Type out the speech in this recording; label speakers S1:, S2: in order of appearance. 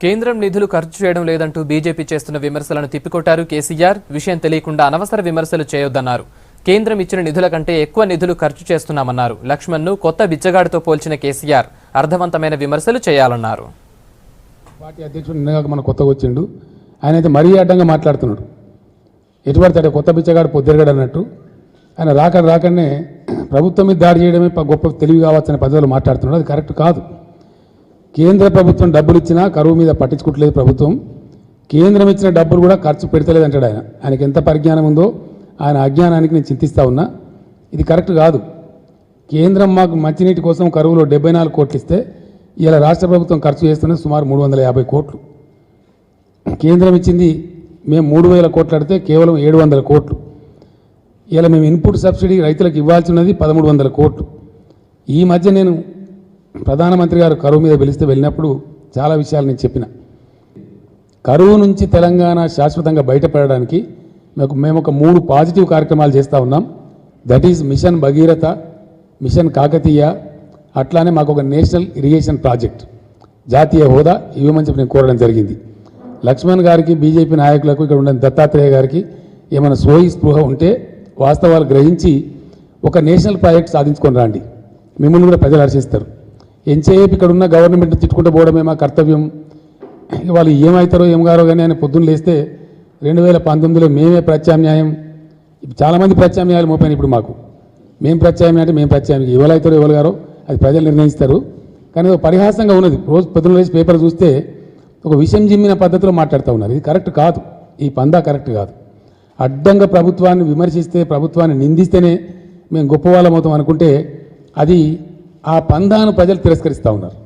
S1: కేంద్రం నిధులు ఖర్చు చేయడం లేదంటూ బీజేపీ చేస్తున్న విమర్శలను తిప్పికొట్టారు కేసీఆర్. విషయం తెలియకుండా అనవసర విమర్శలు చేయొద్దన్నారు. కేంద్రం ఇచ్చిన నిధుల కంటే ఎక్కువ నిధులు ఖర్చు చేస్తున్నామన్నారు. లక్ష్మణ్ను కొత్త బిచ్చగాడితో పోల్చిన కేసీఆర్ అర్థవంతమైన విమర్శలు చేయాలన్నారు.
S2: పార్టీ అధ్యక్షుడు నిన్నగాక మన కొత్తగా వచ్చిండు, ఆయన అయితే మరీ అడ్డంగా మాట్లాడుతున్నాడు. ఎటుపడితే కొత్త బిచ్చగాడు పొద్దురగాడు అన్నట్టు ఆయన రాకనే ప్రభుత్వం మీద దాడి చేయడమే గొప్ప తెలివి కావచ్చనే పద్ధతిలో మాట్లాడుతున్నాడు. అది కరెక్ట్ కాదు. కేంద్ర ప్రభుత్వం డబ్బులు ఇచ్చినా కరువు మీద పట్టించుకోవట్లేదు ప్రభుత్వం. కేంద్రం ఇచ్చిన డబ్బులు కూడా ఖర్చు పెడతలేదు అంటాడు ఆయన. ఆయనకి ఎంత పరిజ్ఞానం ఉందో ఆయన అజ్ఞానానికి నేను చింతిస్తూ ఉన్నా. ఇది కరెక్ట్ కాదు. కేంద్రం మాకు మంచినీటి కోసం కరువులో 74 కోట్లు ఇస్తే ఇలా రాష్ట్ర ప్రభుత్వం ఖర్చు చేస్తున్నది సుమారు 350 కోట్లు. కేంద్రం ఇచ్చింది మేము 3000 కోట్లు అడితే కేవలం 700 కోట్లు. ఇలా మేము ఇన్పుట్ సబ్సిడీ రైతులకు ఇవ్వాల్సి ఉన్నది 1300 కోట్లు. ఈ మధ్య నేను ప్రధానమంత్రి గారు కరువు మీద పిలిస్తే వెళ్ళినప్పుడు చాలా విషయాలు నేను చెప్పిన. కరువు నుంచి తెలంగాణ శాశ్వతంగా బయటపడడానికి మేము ఒక 3 పాజిటివ్ కార్యక్రమాలు చేస్తూ ఉన్నాం. That is mission Bhagiratha, mission Kakatiya, అట్లానే మాకు ఒక నేషనల్ ఇరిగేషన్ ప్రాజెక్ట్ జాతీయ హోదా ఇవ్వమని చెప్పి నేను కోరడం జరిగింది. లక్ష్మణ్ గారికి, బీజేపీ నాయకులకు, ఇక్కడ ఉన్న దత్తాత్రేయ గారికి ఏమైనా స్పృహ ఉంటే వాస్తవాలు గ్రహించి ఒక నేషనల్ ప్రాజెక్ట్ సాధించుకొని రండి. మిమ్మల్ని కూడా ప్రజలు హర్షిస్తారు. ఎంతసేపు ఇక్కడ ఉన్న గవర్నమెంట్ తిట్టుకుంటూ పోవడమే మా కర్తవ్యం. వాళ్ళు ఏమవుతారో ఏం గారో కానీ ఆయన పొద్దున్న లేస్తే 2019లో మేమే ప్రత్యామ్నాయం. చాలామంది ప్రత్యామ్నాయాలు మోపాను. ఇప్పుడు మాకు మేము ప్రత్యామ్నాయం అంటే మేము ప్రత్యామ్నాయం, ఎవరైతారో ఎవరు గారో అది ప్రజలు నిర్ణయిస్తారు. కానీ ఒక పరిహాసంగా ఉన్నది. రోజు పొద్దున్న లేచి పేపర్ చూస్తే ఒక విషయం జిమ్మిన పద్ధతిలో మాట్లాడుతూ ఉన్నారు. ఇది కరెక్ట్ కాదు. ఈ పందా కరెక్ట్ కాదు. అడ్డంగా ప్రభుత్వాన్ని విమర్శిస్తే, ప్రభుత్వాన్ని నిందిస్తేనే మేము గొప్పవాళ్ళం అవుతాం అనుకుంటే అది ఆ పందాను ప్రజలు తిరస్కరిస్తూ ఉన్నారు.